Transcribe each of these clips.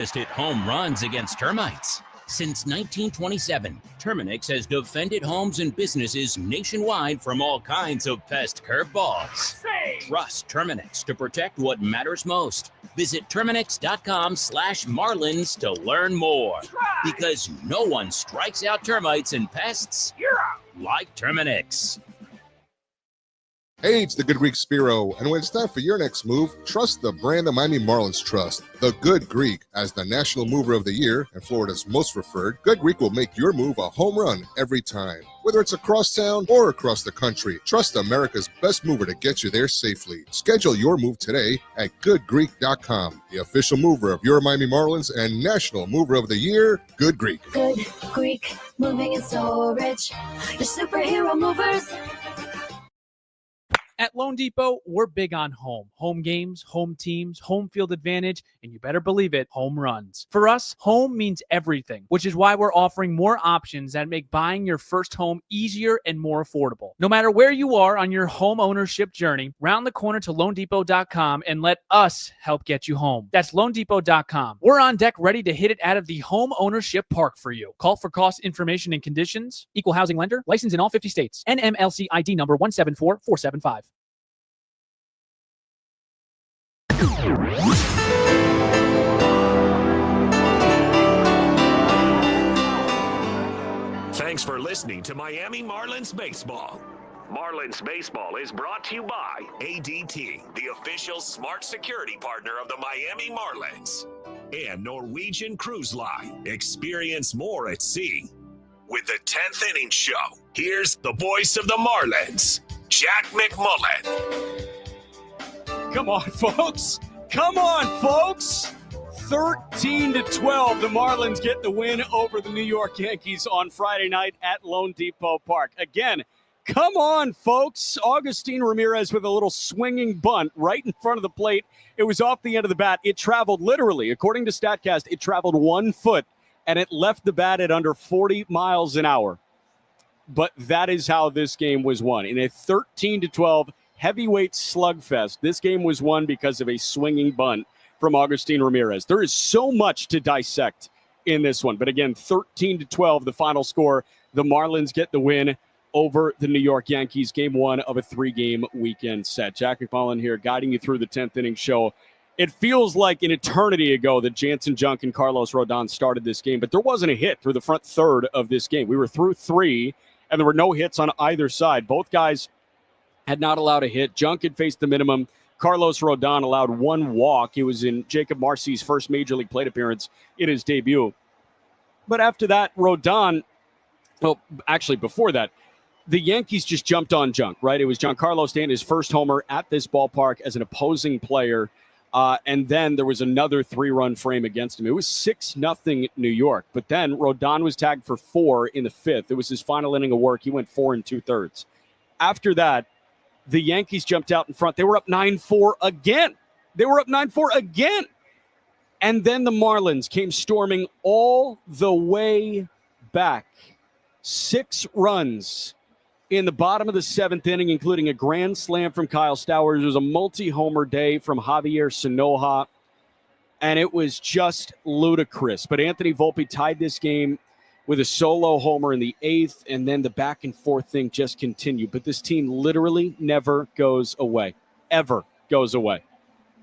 Just hit home runs against termites. Since 1927, Terminix has defended homes and businesses nationwide from all kinds of pest curveballs. Trust Terminix to protect what matters most. Visit Terminix.com/Marlins to learn more. Because no one strikes out termites and pests like Terminix. Hey, it's the Good Greek Spiro, and when it's time for your next move, trust the brand the Miami Marlins trust. The Good Greek, as the National Mover of the Year and Florida's most preferred, Good Greek will make your move a home run every time. Whether it's across town or across the country, trust America's best mover to get you there safely. Schedule your move today at goodgreek.com, the official mover of your Miami Marlins and National Mover of the Year, Good Greek. Good Greek, moving and storage, your superhero movers. At Loan Depot, we're big on home. Home games, home teams, home field advantage, and you better believe it, home runs. For us, home means everything, which is why we're offering more options that make buying your first home easier and more affordable. No matter where you are on your home ownership journey, round the corner to LoanDepot.com and let us help get you home. That's LoanDepot.com. We're on deck ready to hit it out of the home ownership park for you. Call for cost information and conditions. Equal housing lender. Licensed in all 50 states. NMLC ID number 174475. Thanks for listening to Miami Marlins Baseball. Marlins Baseball is brought to you by ADT, the official smart security partner of the Miami Marlins, and Norwegian Cruise Line. Experience more at sea. With the 10th Inning Show, here's the voice of the Marlins, Jack McMullen. Come on, folks. Come on, folks. 13-12, the Marlins get the win over the New York Yankees on Friday night at Lone Depot Park. Again, come on, folks. Augustin Ramirez with a little swinging bunt right in front of the plate. It was off the end of the bat. It traveled literally, according to StatCast, it traveled 1 foot, and it left the bat at under 40 miles an hour. But that is how this game was won. In a 13-12 heavyweight slugfest, this game was won because of a swinging bunt from Augustin Ramirez. There is so much to dissect in this one. But again, 13-12, the final score. The Marlins get the win over the New York Yankees, game one of a 3-game weekend set. Jack McMullen here, guiding you through the 10th inning show. It feels like an eternity ago that Jansen Junk and Carlos Rodon started this game, but there wasn't a hit through the front third of this game. We were through 3, and there were no hits on either side. Both guys had not allowed a hit. Junk had faced the minimum. Carlos Rodon allowed 1 walk. It was in Jacob Marcy's first Major League plate appearance in his debut. But after that, Rodon, well, actually before that, the Yankees just jumped on Junk, right? It was Giancarlo Stanton, his first homer at this ballpark as an opposing player. And then there was another 3-run frame against him. It was 6-0 New York. But then Rodon was tagged for 4 in the 5th. It was his final inning of work. He went 4 2/3. After that, the Yankees jumped out in front. They were up 9-4 again. And then the Marlins came storming all the way back. 6 runs in the bottom of the 7th inning, including a grand slam from Kyle Stowers. It was a multi-homer day from Javier Sanoja, and it was just ludicrous. But Anthony Volpe tied this game with a solo homer in the 8th, and then the back-and-forth thing just continued. But this team literally never goes away, ever goes away.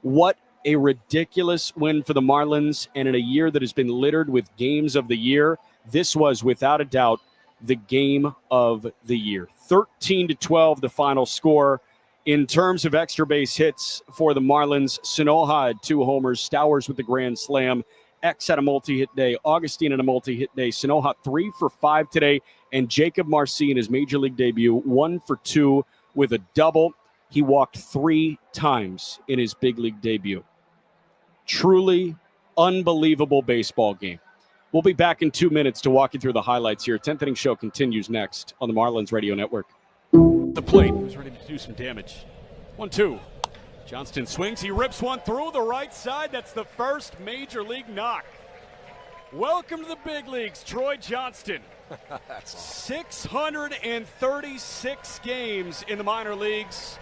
What a ridiculous win for the Marlins, and in a year that has been littered with games of the year, this was, without a doubt, the game of the year. 13-12, the final score. In terms of extra base hits for the Marlins, Sanoja had 2 homers, Stowers with the grand slam, X had a multi-hit day, Augustine had a multi-hit day, Sanoja 3 for 5 today, and Jacob Marcy in his Major League debut, 1 for 2 with a double. He walked 3 times in his big league debut. Truly unbelievable baseball game. We'll be back in 2 minutes to walk you through the highlights here. 10th Inning Show continues next on the Marlins Radio Network. The plate was ready to do some damage. 1-2. Johnston swings. He rips one through the right side. That's the first Major League knock. Welcome to the big leagues, Troy Johnston. 636 games in the minor leagues.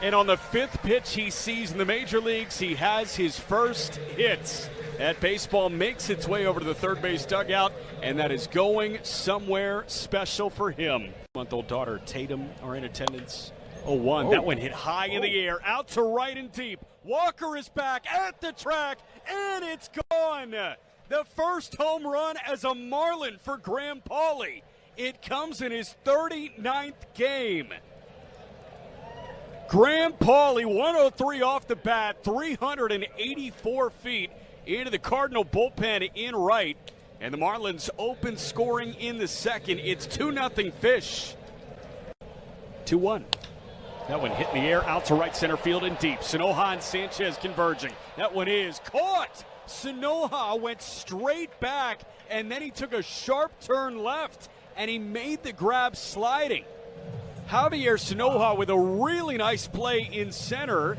And on the 5th pitch he sees in the major leagues, he has his first hit. That baseball makes its way over to the third base dugout, and that is going somewhere special for him. Month-old daughter Tatum are in attendance. 0-1. That one hit high in the air, out to right and deep. Walker is back at the track, and it's gone. The first home run as a Marlin for Graham Pauley. It comes in his 39th game. Graham Pauley, 103 off the bat, 384 feet into the Cardinal bullpen in right. And the Marlins open scoring in the second. It's 2-0 Fish. 2-1. That one hit in the air, out to right center field and deep. Sanoja and Sanchez converging. That one is caught. Sanoja went straight back, and then he took a sharp turn left, and he made the grab sliding. Javier Sanoja with a really nice play in center.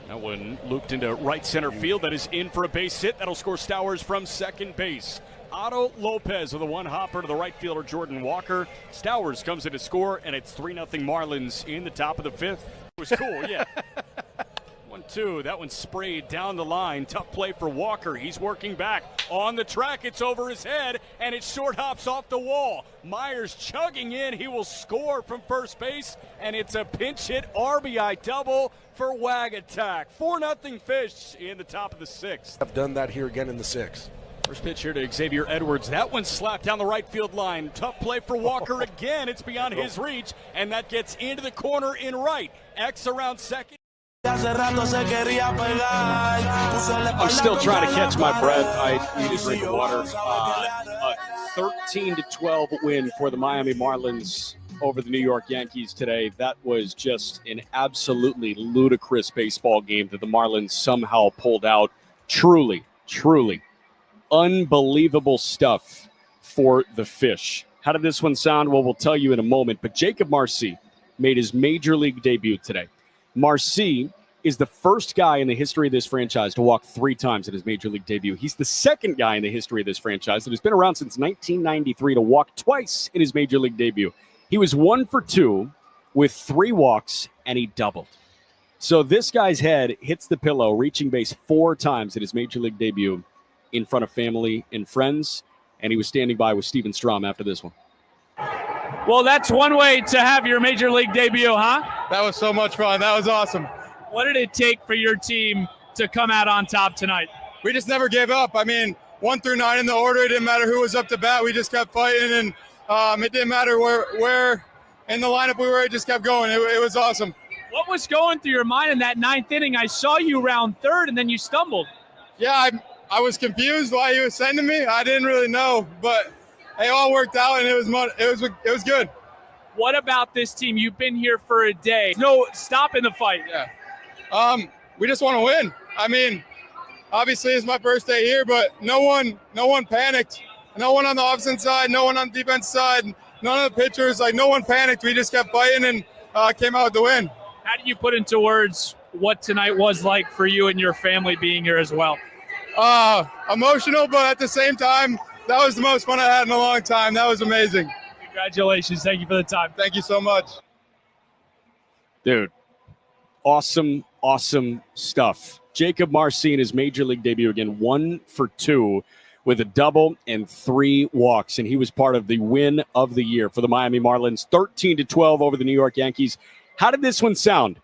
That one looped into right center field. That is in for a base hit. That'll score Stowers from second base. Otto Lopez with a one-hopper to the right fielder Jordan Walker. Stowers comes in to score, and it's 3-0 Marlins in the top of the 5th. It was cool, yeah. 1-2. That one sprayed down the line. Tough play for Walker. He's working back. On the track, it's over his head, and it short hops off the wall. Myers chugging in. He will score from first base, and it's a pinch hit RBI double for Wag Attack. 4-0 Fish in the top of the 6th. I've done that here again in the 6th. First pitch here to Xavier Edwards. That one slapped down the right field line. Tough play for Walker again. It's beyond his reach, and that gets into the corner in right. X around second. I'm still trying to catch my breath. I need a drink of water. A 13-12 win for the Miami Marlins over the New York Yankees today. That was just an absolutely ludicrous baseball game that the Marlins somehow pulled out. Truly, truly unbelievable stuff for the Fish. How did this one sound? Well, we'll tell you in a moment. But Jacob Marcy made his major league debut today. Marcy is the first guy in the history of this franchise to walk 3 times in his major league debut. He's the second guy in the history of this franchise that has been around since 1993 to walk twice in his major league debut. He was 1 for 2 with 3 walks, and he doubled. So this guy's head hits the pillow, reaching base 4 times in his major league debut in front of family and friends, and he was standing by with Steven Strom after this one. Well, that's one way to have your major league debut, huh? That was so much fun. That was awesome. What did it take for your team to come out on top tonight? We just never gave up. I mean, 1 through 9 in the order. It didn't matter who was up to bat. We just kept fighting, and it didn't matter where in the lineup we were. It just kept going. It was awesome. What was going through your mind in that 9th inning? I saw you round 3rd, and then you stumbled. Yeah, I was confused why he was sending me. I didn't really know, but it all worked out, and it was good. What about this team? You've been here for a day. No stopping the fight. Yeah. We just want to win. I mean, obviously it's my first day here, but no one panicked. No one on the offensive side, no one on the defense side, none of the pitchers. Like, no one panicked. We just kept fighting and came out with the win. How do you put into words what tonight was like for you and your family being here as well? Emotional, but at the same time, that was the most fun I had in a long time. That was amazing. Congratulations. Thank you for the time. Thank you so much. Dude, awesome stuff. Jacob Marcy in his major league debut again, 1 for 2 with a double and 3 walks, and he was part of the win of the year for the Miami Marlins, 13-12 over the New York Yankees. How did this one sound?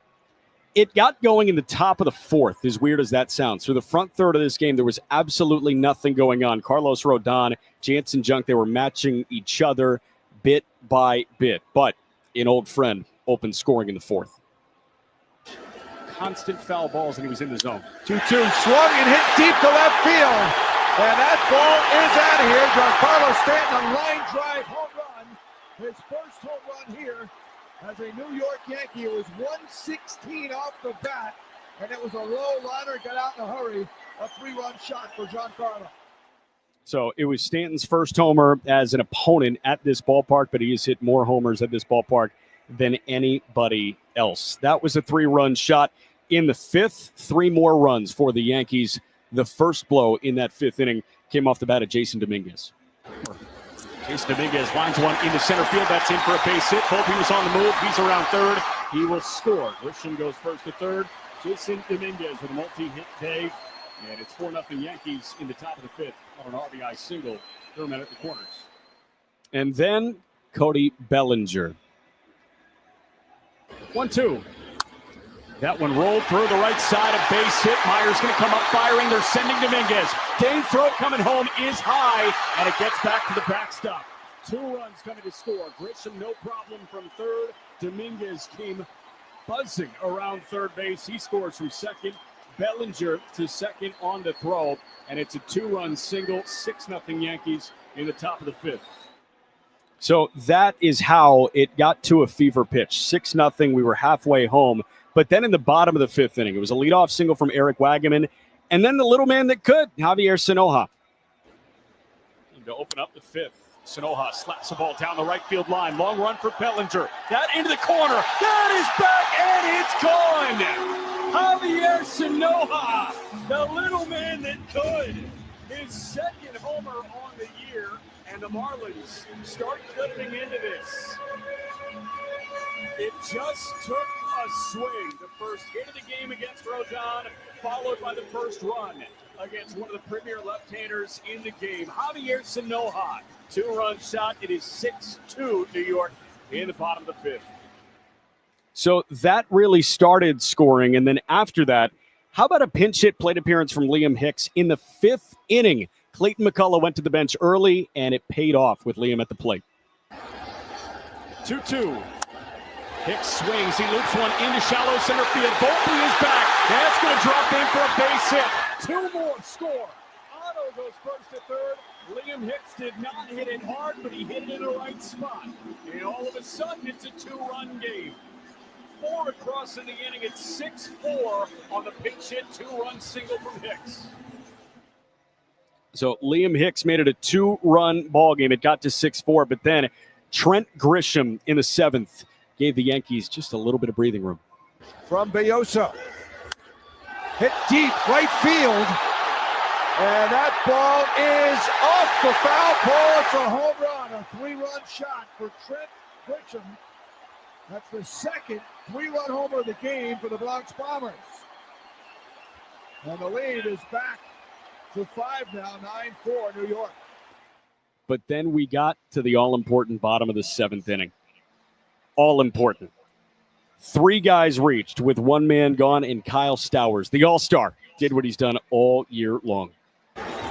It got going in the top of the 4th, as weird as that sounds. Through the front third of this game, there was absolutely nothing going on. Carlos Rodon, Jansen Junk, they were matching each other bit by bit. But an old friend opened scoring in the 4th. Constant foul balls, and he was in the zone. 2-2, swung and hit deep to left field. And that ball is out of here. Giancarlo Stanton, a line drive home run. His first home run here. As a New York Yankee, it was 116 off the bat, and it was a low liner, got out in a hurry. A 3-run shot for Giancarlo. So it was Stanton's first homer as an opponent at this ballpark, but he has hit more homers at this ballpark than anybody else. That was a 3-run shot in the 5th. 3 more runs for the Yankees. The first blow in that 5th inning came off the bat of Jason Dominguez. Jason Dominguez lines one into center field. That's in for a base hit. Volpe was on the move. He's around third. He will score. Grisham goes first to third. Jason Dominguez with a multi-hit day. And it's 4-0 Yankees in the top of the fifth on an RBI single. Thurman at the corners. And then Cody Bellinger. 1-2. That one rolled through the right side, a base hit. Myers going to come up firing. They're sending Dominguez. Dane throw coming home is high, and it gets back to the backstop. 2 runs coming to score. Grisham, no problem from third. Dominguez came buzzing around third base. He scores from second. Bellinger to second on the throw, and it's a 2-run single. 6-0 Yankees in the top of the fifth. So that is how it got to a fever pitch. 6-0. We were halfway home. But then in the bottom of the fifth inning, it was a leadoff single from Eric Wagaman. And then the little man that could, Javier Sanoja. To open up the fifth, Sanoja slaps the ball down the right field line. Long run for Bellinger. That into the corner. That is back, and it's gone. Javier Sanoja, the little man that could. His second homer on the year. And the Marlins start clipping into this. It just took a swing. The first hit of the game against Rodon, followed by the first run against one of the premier left-handers in the game. Javier Sanoja, 2-run shot. It is 6-2 New York in the bottom of the fifth. So that really started scoring. And then after that, how about a pinch hit plate appearance from Liam Hicks in the fifth inning? Clayton McCullough went to the bench early, and it paid off with Liam at the plate. 2-2. Hicks swings. He loops one into shallow center field. Volpe is back. That's going to drop in for a base hit. 2 more score. Otto goes first to third. Liam Hicks did not hit it hard, but he hit it in the right spot. And all of a sudden, it's a 2-run game. 4 across in the inning. It's 6-4 on the pinch hit 2-run single from Hicks. So Liam Hicks made it a 2-run ball game. It got to 6-4, but then Trent Grisham in the 7th gave the Yankees just a little bit of breathing room. From Belloso. Hit deep, right field. And that ball is off the foul pole. It's a home run, a 3-run shot for Trent Grisham. That's the second 3-run homer of the game for the Bronx Bombers. And the lead is back to 5 now, 9-4 New York. But then we got to the all-important bottom of the 7th inning. All important. 3 guys reached with 1 man gone, and Kyle Stowers, the all-star, did what he's done all year long.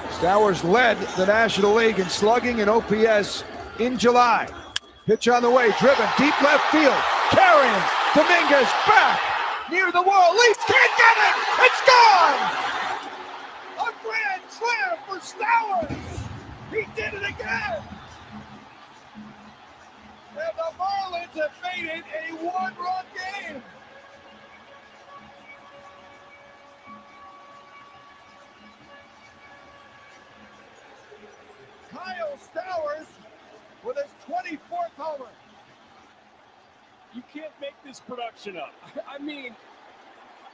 Stowers led the National League in slugging and OPS in July. Pitch on the way, driven deep left field. Carrying Dominguez back near the wall. Leafs can't get it. It's gone. A grand slam for Stowers. He did it again. And the Marlins have made it a 1-run game. Kyle Stowers with his 24th homer. You can't make this production up. I mean,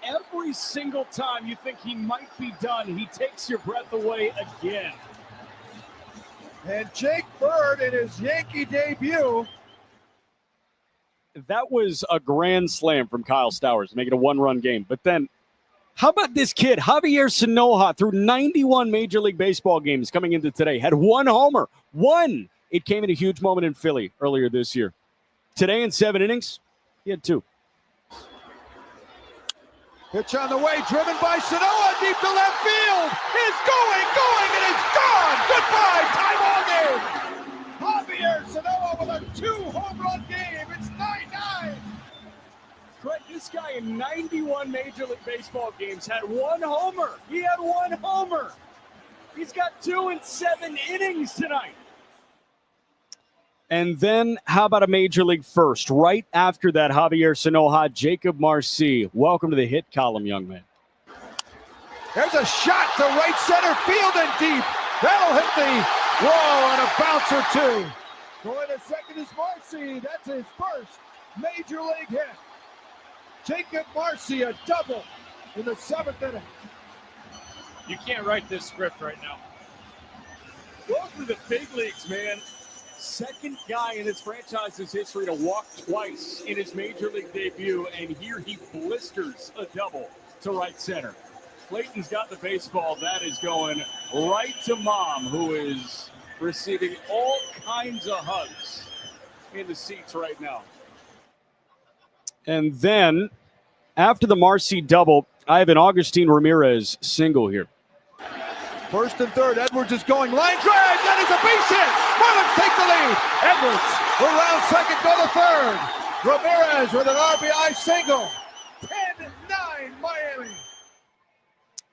every single time you think he might be done, he takes your breath away again. And Jake Bird in his Yankee debut. That was a grand slam from Kyle Stowers to make it a 1-run game. But then, how about this kid, Javier Sanoja, through 91 Major League Baseball games coming into today, had 1 homer. 1! It came in a huge moment in Philly earlier this year. Today in 7 innings, he had 2. Pitch on the way, driven by Sanoja, deep to left field. It's going, and it's gone. Goodbye, tie ball game. Javier Sanoja with a 2-home-run game. It's 9-9. Craig, this guy in 91 Major League Baseball games had 1 homer. He had 1 homer. He's got 2 in 7 innings tonight. And then, how about a Major League first? Right after that, Javier Sanoja, Jacob Marcy. Welcome to the hit column, young man. There's a shot to right center field and deep. That'll hit the wall on a bounce or 2. Going to second is Marcy. That's his first Major League hit. Jacob Marcy, a double in the 7th inning. You can't write this script right now. Welcome to the big leagues, man. Second guy in his franchise's history to walk twice in his major league debut, and here he blisters a double to right center. Clayton's got the baseball. That is going right to Mom, who is receiving all kinds of hugs in the seats right now. And then, after the Marcy double, I have an Augustine Ramirez single here. First and third, Edwards is going line drive. That is a base hit. Marlins take the lead. Edwards around second, go to third. Ramirez with an RBI single. 10-9 Miami.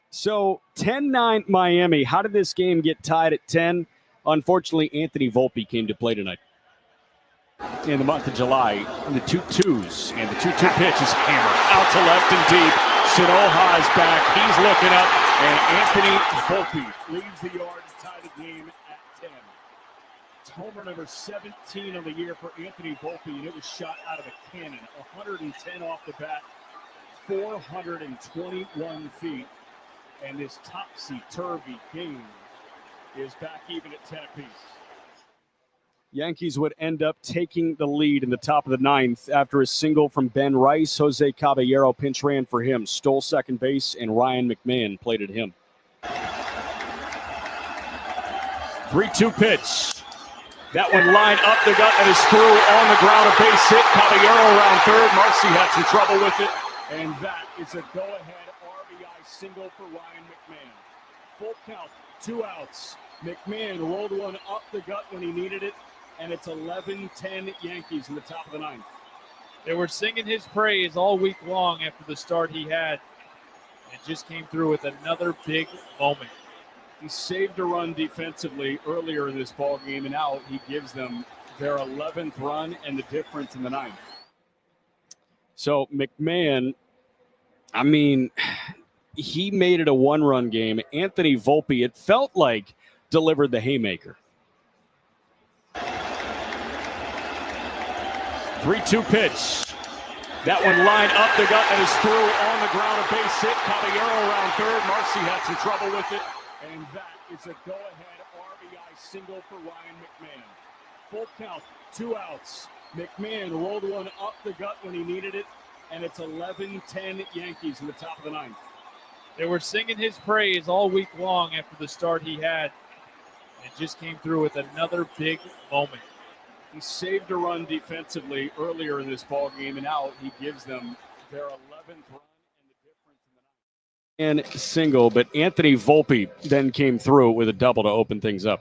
So 10-9 Miami. How did this game get tied at 10? Unfortunately, Anthony Volpe came to play tonight. In the month of July, and the 2-2s, and the 2-2 pitch is hammered out to left and deep. Shinoha is back. He's looking up, and Anthony Volpe leaves the yard to tie the game at 10. It's homer number 17 of the year for Anthony Volpe, and it was shot out of a cannon. 110 off the bat, 421 feet, and this topsy-turvy game is back even at 10 apiece. Yankees would end up taking the lead in the top of the ninth after a single from Ben Rice. Jose Caballero pinch ran for him, stole second base, and Ryan McMahon played at him. 3-2 pitch. That one lined up the gut and is through on the ground. A base hit. Caballero around third. Marcy had some trouble with it. And that is a go-ahead RBI single for Ryan McMahon. Full count, 2 outs. McMahon rolled one up the gut when he needed it. And it's 11-10 Yankees in the top of the ninth. They were singing his praise all week long after the start he had. And just came through with another big moment. He saved a run defensively earlier in this ball game, and now he gives them their 11th run and the difference in the ninth. So McMahon, I mean, he made it a 1-run game. Anthony Volpe, it felt like, delivered the haymaker. 3-2 pitch. That one lined up the gut and is through on the ground. A base hit. Caballero around third. Marcy had some trouble with it. And that is a go-ahead RBI single for Ryan McMahon. Full count, 2 outs. McMahon rolled one up the gut when he needed it. And it's 11-10 Yankees in the top of the ninth. They were singing his praise all week long after the start he had. And just came through with another big moment. He saved a run defensively earlier in this ball game, and now he gives them their 11th run and the difference in the ninth. And single, but Anthony Volpe then came through with a double to open things up.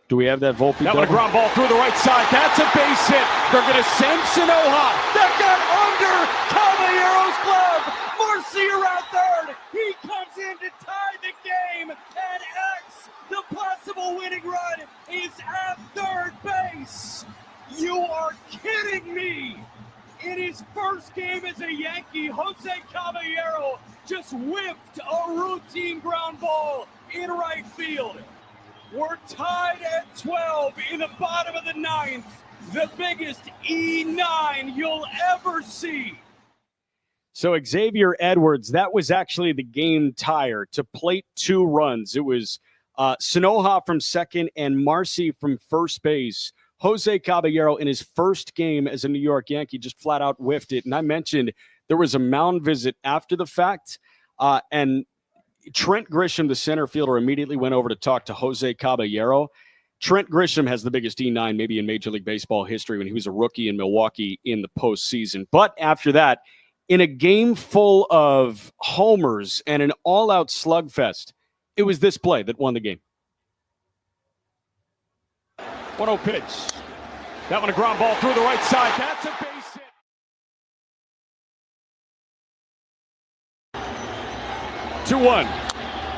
Do we have that Volpe? That one a ground ball through the right side. That's a base hit. They're going to send Shinoha. That got under Caballero's glove. Marcy around third. He comes in to tie the game. And X, the possible winning run, is at third base. You are kidding me. In his first game as a Yankee, Jose Caballero just whipped a routine ground ball in right field. We're tied at 12 in the bottom of the ninth. The biggest E9 you'll ever see. So Xavier Edwards, that was actually the game tire to plate 2 runs. It was Shinoha from second and Marcy from first base. Jose Caballero in his first game as a New York Yankee just flat out whiffed it. And I mentioned there was a mound visit after the fact, and Trent Grisham, the center fielder, immediately went over to talk to Jose Caballero. Trent Grisham has the biggest D9 maybe in Major League Baseball history when he was a rookie in Milwaukee in the postseason. But after that, in a game full of homers and an all-out slugfest, it was this play that won the game. 1-0 pitch. That one a ground ball through the right side. That's a base hit. Two-one.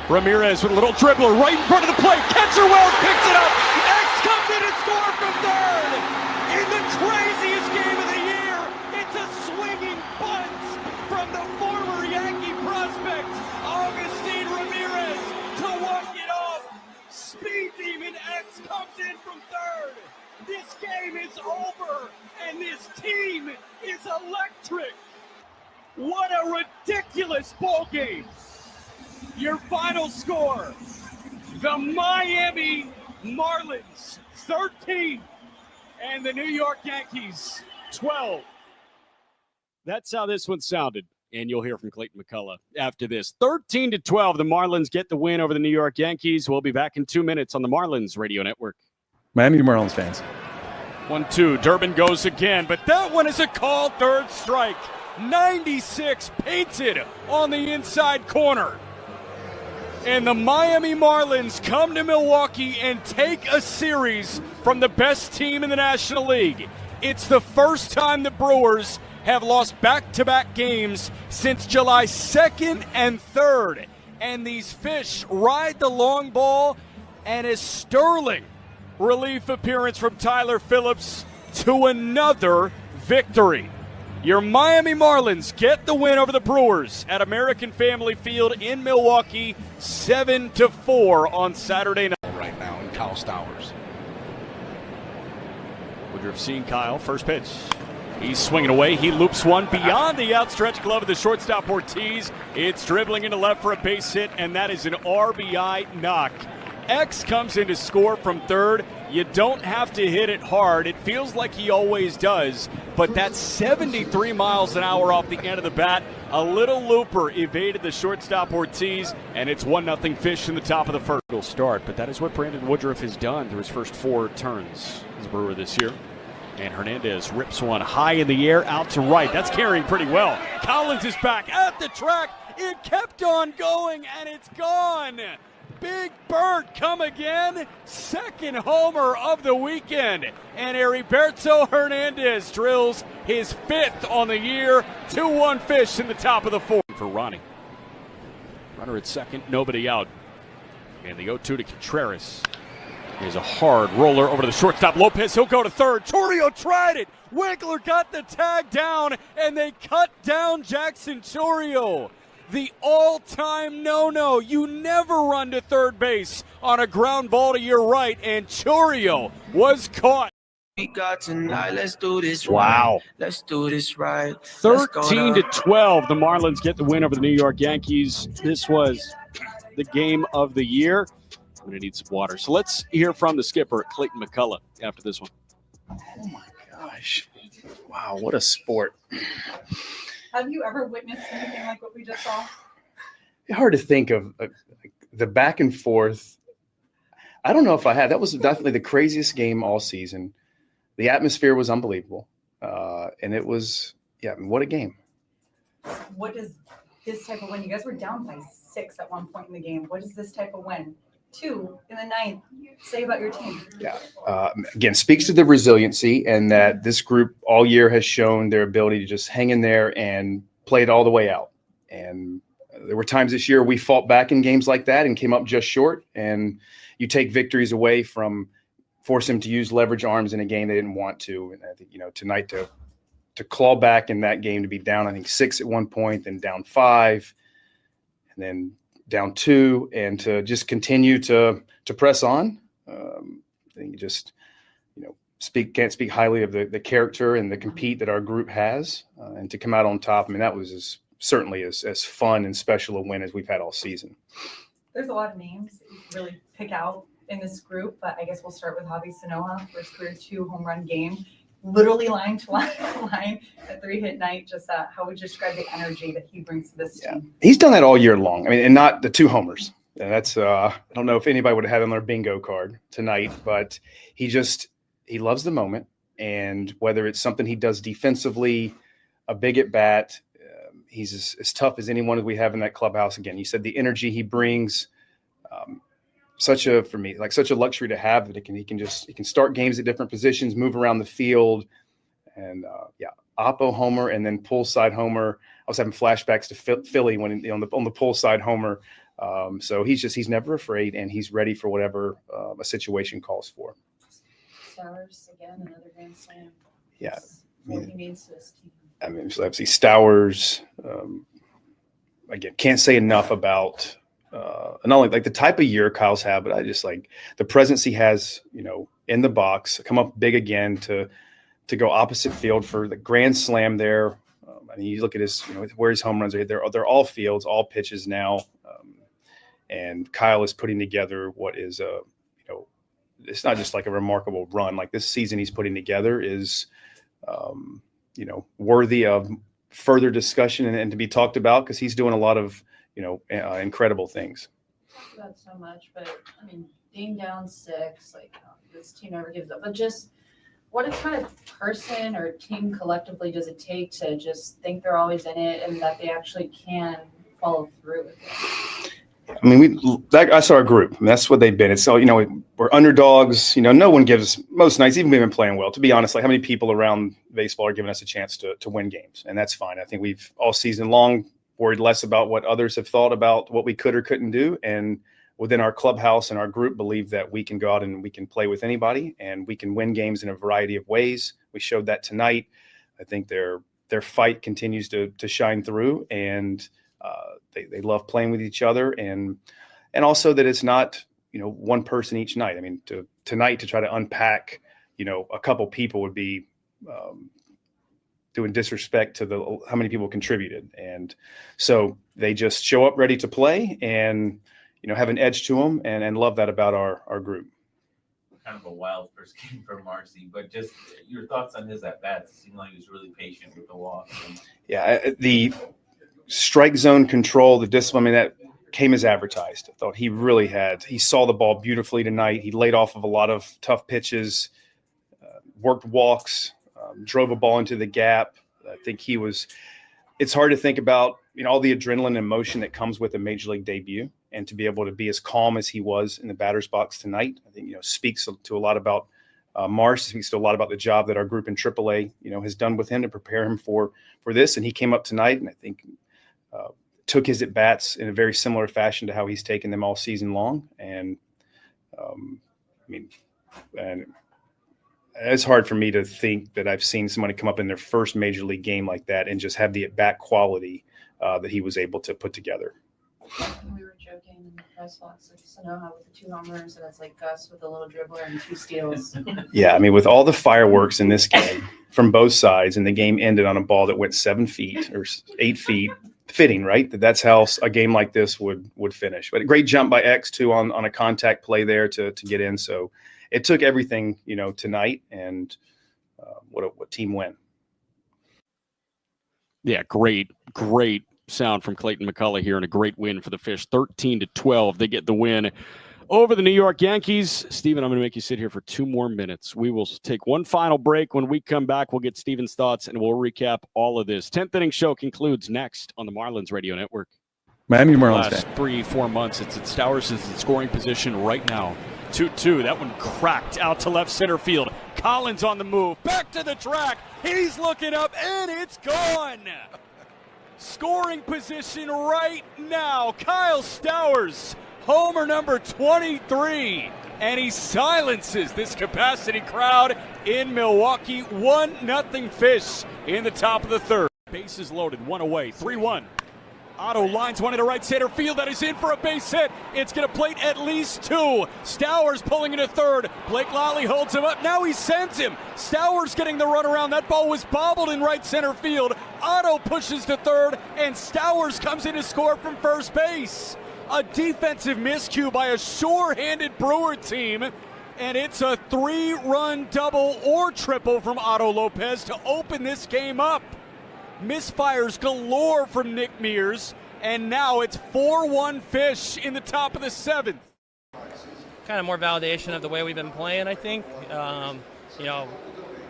Ramirez with a little dribbler right in front of the plate. Catcher Wells picks it up. X comes in and scores from third. In the craziest game of the year, it's a swinging bunt from the former Yankee prospect, Augustine Ramirez, to walk it off. Speed demon X comes in from third. This game is over, and this team is electric. What a ridiculous ball game. Your final score, The Miami Marlins 13 and the New York Yankees 12. That's how this one sounded. And you'll hear from Clayton McCullough after this. 13-12, the Marlins get the win over the New York Yankees. We'll be back in 2 minutes on the Marlins Radio Network. Miami Marlins fans. 1-2. Durbin goes again, but that one is a called third strike. 96 painted on the inside corner. And the Miami Marlins come to Milwaukee and take a series from the best team in the National League. It's the first time the Brewers have lost back-to-back games since July 2nd and 3rd. And these fish ride the long ball, and a sterling relief appearance from Tyler Phillips to another victory. Your Miami Marlins get the win over the Brewers at American Family Field in Milwaukee, 7-4 on Saturday night. Right now in Kyle Stowers. Woodruff seeing Kyle, first pitch. He's swinging away. He loops one beyond the outstretched glove of the shortstop Ortiz. It's dribbling into left for a base hit, and that is an RBI knock. X comes in to score from third. You don't have to hit it hard. It feels like he always does, but that's 73 miles an hour off the end of the bat. A little looper evaded the shortstop Ortiz, and it's 1-0 Fish in the top of the first. He'll start, but that is what Brandon Woodruff has done through his first 4 turns as a Brewer this year. And Hernandez rips one high in the air out to right. That's carrying pretty well. Collins is back at the track. It kept on going, and it's gone. Big Bird come again. Second homer of the weekend. And Heriberto Hernandez drills his 5th on the year. 2-1 Fish in the top of the 4th for Ronnie. Runner at second, nobody out. And the 0-2 to Contreras. Here's a hard roller over to the shortstop. Lopez, he'll go to third. Chourio tried it. Winkler got the tag down, and they cut down Jackson Chourio. The all-time no-no. You never run to third base on a ground ball to your right, and Chourio was caught. We got tonight. Let's do this. Wow. Right. Let's do this right. 13-12. The Marlins get the win over the New York Yankees. This was the game of the year. I'm going to need some water. So let's hear from the skipper, Clayton McCullough, after this one. Oh, my gosh. Wow, what a sport. Have you ever witnessed anything like what we just saw? It's hard to think of the back and forth. I don't know if I had. That was definitely the craziest game all season. The atmosphere was unbelievable. And it was, what a game. What does this type of win? You guys were down by 6 at one point in the game. What does this type of win? 2 in the 9th say about your team? Yeah. Again, speaks to the resiliency and that this group all year has shown their ability to just hang in there and play it all the way out. And there were times this year we fought back in games like that and came up just short. And you take victories away from force them to use leverage arms in a game they didn't want to. And I think, tonight to claw back in that game, to be down, I think 6 at one point, then down 5, and then down 2, and to just continue to press on. I think you just, can't speak highly of the character and the compete that our group has, and to come out on top. I mean, that was certainly as fun and special a win as we've had all season. There's a lot of names that you can really pick out in this group, but I guess we'll start with Javi Sanoja, first career 2 home run game. Literally line to line, a 3-hit night. Just how would you describe the energy that he brings to this team? He's done that all year long. I mean, and not the 2 homers. And that's I don't know if anybody would have had on their bingo card tonight, but he loves the moment. And whether it's something he does defensively, a big at bat, he's as tough as anyone that we have in that clubhouse. Again, you said the energy he brings. Such a luxury to have that he can start games at different positions, move around the field, and oppo homer and then pull side homer. I was having flashbacks to Philly when on the pull side homer. So he's never afraid, and he's ready for whatever a situation calls for. Stowers again, another grand slam. Yeah, What he means to this team. I mean, so obviously Stowers. Again, can't say enough about. Not only like the type of year Kyle's had, but I just like the presence he has, in the box, come up big again to go opposite field for the grand slam there. I mean, you look at his, where his home runs are. They're all fields, all pitches now. And Kyle is putting together what is it's not just like a remarkable run. Like this season he's putting together is, worthy of further discussion and to be talked about, because he's doing a lot of, incredible things. About so much, but I mean, being down 6, this team never gives up. But just what kind of person or team collectively does it take to just think they're always in it and that they actually can follow through with it? I mean, that's our group. I mean, that's what they've been. It's so, we're underdogs. No one gives most nights, even we've been playing well. To be honest, like how many people around baseball are giving us a chance to win games, and that's fine. I think we've all season long worried less about what others have thought about what we could or couldn't do, and within our clubhouse and our group believe that we can go out and we can play with anybody and we can win games in a variety of ways. We showed that tonight. I think their fight continues to shine through, and they love playing with each other, and also that it's not, one person each night. I mean, tonight to try to unpack, a couple people would be doing disrespect to how many people contributed. And so they just show up ready to play and, have an edge to them, and love that about our group. Kind of a wild first game for Marcy, but just your thoughts on his at-bats. It seemed like he was really patient with the walk. Yeah, the strike zone control, the discipline, that came as advertised. I thought he saw the ball beautifully tonight. He laid off of a lot of tough pitches, worked walks, drove a ball into the gap. I think it's hard to think about, all the adrenaline and emotion that comes with a major league debut, and to be able to be as calm as he was in the batter's box tonight, I think, speaks to a lot about Marsh, speaks to a lot about the job that our group in AAA, has done with him to prepare him for this. And he came up tonight, and I think took his at-bats in a very similar fashion to how he's taken them all season long. And and it's hard for me to think that I've seen somebody come up in their first major league game like that and just have the at-bat quality that he was able to put together. We were joking in the press box with Sanoha with the 2 homers, and it's like Gus with a little dribbler and 2 steals. Yeah, I mean, with all the fireworks in this game from both sides, and the game ended on a ball that went 7 feet or 8 feet, fitting, right? That's how a game like this would finish. But a great jump by X too on a contact play there to get in. So it took everything, tonight, and what team win. Yeah, great sound from Clayton McCullough here, and a great win for the Fish. 13-12, they get the win over the New York Yankees. Steven, I'm going to make you sit here for 2 more minutes. We will take one final break. When we come back, we'll get Steven's thoughts, and we'll recap all of this. 10th Inning Show concludes next on the Marlins Radio Network. Miami Marlins last 3-4 months, it's Stowers is in scoring position right now. 2-2. That one cracked out to left center field. Collins on the move. Back to the track. He's looking up, and it's gone. Scoring position right now. Kyle Stowers, homer number 23. And he silences this capacity crowd in Milwaukee. 1-0 Fish in the top of the 3rd. Bases loaded, 1 away, 3-1. Otto lines one into right center field. That is in for a base hit. It's going to plate at least 2. Stowers pulling into 3rd. Blake Lally holds him up. Now he sends him. Stowers getting the run around. That ball was bobbled in right center field. Otto pushes to 3rd, and Stowers comes in to score from first base. A defensive miscue by a sure-handed Brewer team, and it's a 3-run double or triple from Otto Lopez to open this game up. Misfires galore from Nick Mears, and now it's 4-1 Fish in the top of the 7th. Kind of more validation of the way we've been playing, I think.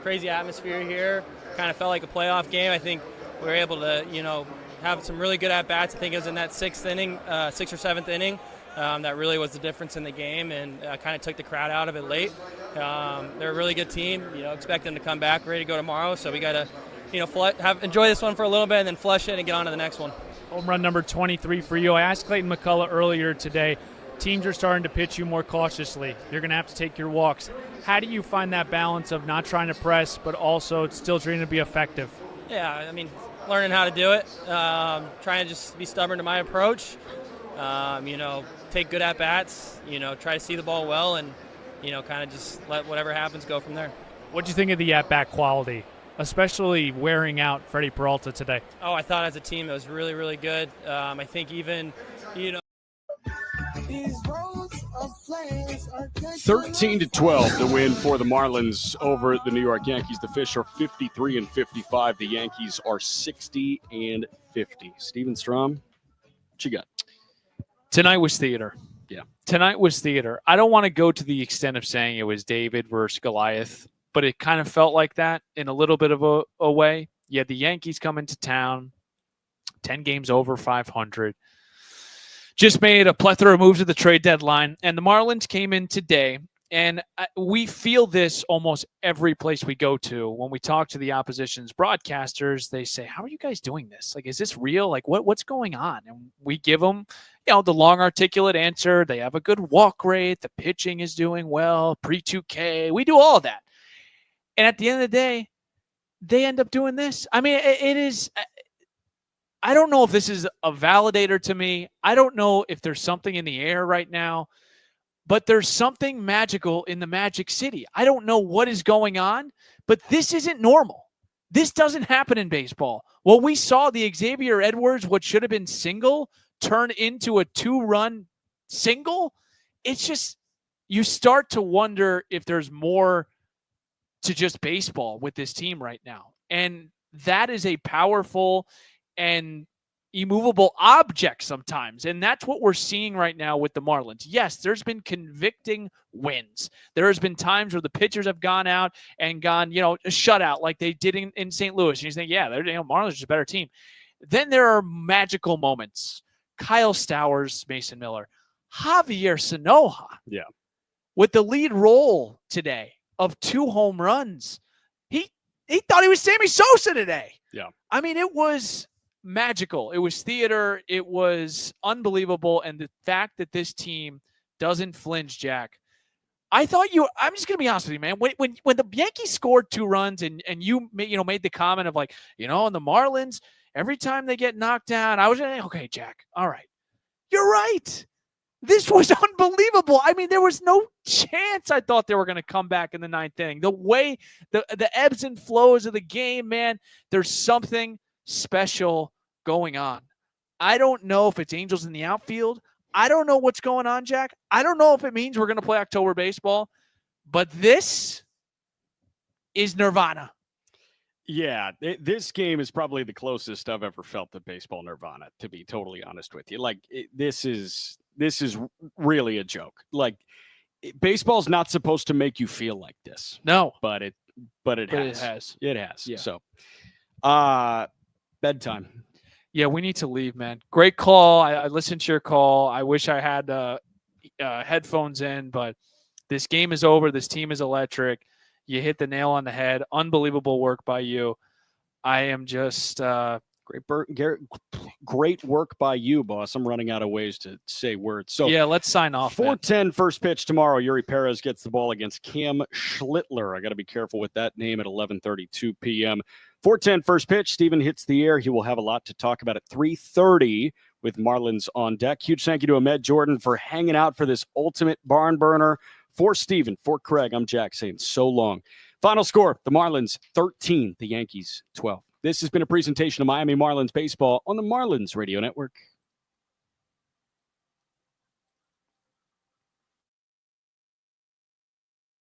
Crazy atmosphere here. Kind of felt like a playoff game. I think we were able to, have some really good at-bats. I think it was in that 6th inning, 6th or 7th inning. That really was the difference in the game, and kind of took the crowd out of it late. They're a really good team. Expect them to come back, ready to go tomorrow. So we got to enjoy this one for a little bit and then flush it and get on to the next one. Home run number 23 for you. I asked Clayton McCullough earlier today, teams are starting to pitch you more cautiously. You're going to have to take your walks. How do you find that balance of not trying to press but also still trying to be effective? Yeah, I mean, learning how to do it, trying to just be stubborn to my approach, take good at-bats, try to see the ball well, and, kind of just let whatever happens go from there. What do you think of the at-bat quality, especially wearing out Freddie Peralta today? Oh, I thought as a team it was really, really good. I think even, 13-12, the win for the Marlins over the New York Yankees. The Fish are 53-55. The Yankees are 60-50. Steven Strom, what you got? Tonight was theater. Yeah. Tonight was theater. I don't want to go to the extent of saying it was David versus Goliath, but it kind of felt like that in a little bit of a way. You had the Yankees come into town, 10 games over 500. Just made a plethora of moves at the trade deadline, and the Marlins came in today, and we feel this almost every place we go to. When we talk to the opposition's broadcasters, they say, how are you guys doing this? Like, is this real? Like, what's going on? And we give them, the long articulate answer. They have a good walk rate. The pitching is doing well, pre-2K. We do all that. And at the end of the day, they end up doing this. I mean, it is... I don't know if this is a validator to me. I don't know if there's something in the air right now, but there's something magical in the Magic City. I don't know what is going on, but this isn't normal. This doesn't happen in baseball. Well, we saw the Xavier Edwards, what should have been single, turn into a 2-run single. It's just, you start to wonder if there's more to just baseball with this team right now. And that is a powerful and immovable object sometimes. And that's what we're seeing right now with the Marlins. Yes, there's been convicting wins. There has been times where the pitchers have gone out and gone, a shutout like they did in St. Louis. And you think, yeah, Marlins are just a better team. Then there are magical moments. Kyle Stowers, Mason Miller, Javier Sanoja. Yeah. With the lead role today of 2 home runs. He thought he was Sammy Sosa today. Yeah. I mean, it was magical. It was theater. It was unbelievable. And the fact that this team doesn't flinch, Jack, I'm just going to be honest with you, man. When the Yankees scored 2 runs and you made the comment of like, and the Marlins, every time they get knocked down, I was like, okay, Jack, all right. You're right. This was unbelievable. I mean, there was no chance I thought they were going to come back in the 9th inning. The way, the ebbs and flows of the game, man, there's something special going on. I don't know if it's Angels in the outfield. I don't know what's going on, Jack. I don't know if it means we're going to play October baseball, but this is nirvana. Yeah, this game is probably the closest I've ever felt to baseball nirvana, to be totally honest with you. Like, this is really a joke. Like, baseball's not supposed to make you feel like this. No. But it has. It has. Yeah. So, bedtime. Yeah, we need to leave, man. Great call. I listened to your call. I wish I had headphones in, but this game is over. This team is electric. You hit the nail on the head. Unbelievable work by you. I am just great work by you, boss. I'm running out of ways to say words. So yeah, let's sign off. 4:10 first pitch tomorrow. Yuri Perez gets the ball against Cam Schlittler. I got to be careful with that name at 11:32 p.m. 4:10 first pitch. Steven hits the air. He will have a lot to talk about at 3:30 with Marlins on deck. Huge thank you to Ahmed Jordan for hanging out for this ultimate barn burner. For Steven, for Craig, I'm Jack saying so long. Final score, the Marlins 13, the Yankees 12. This has been a presentation of Miami Marlins baseball on the Marlins Radio Network.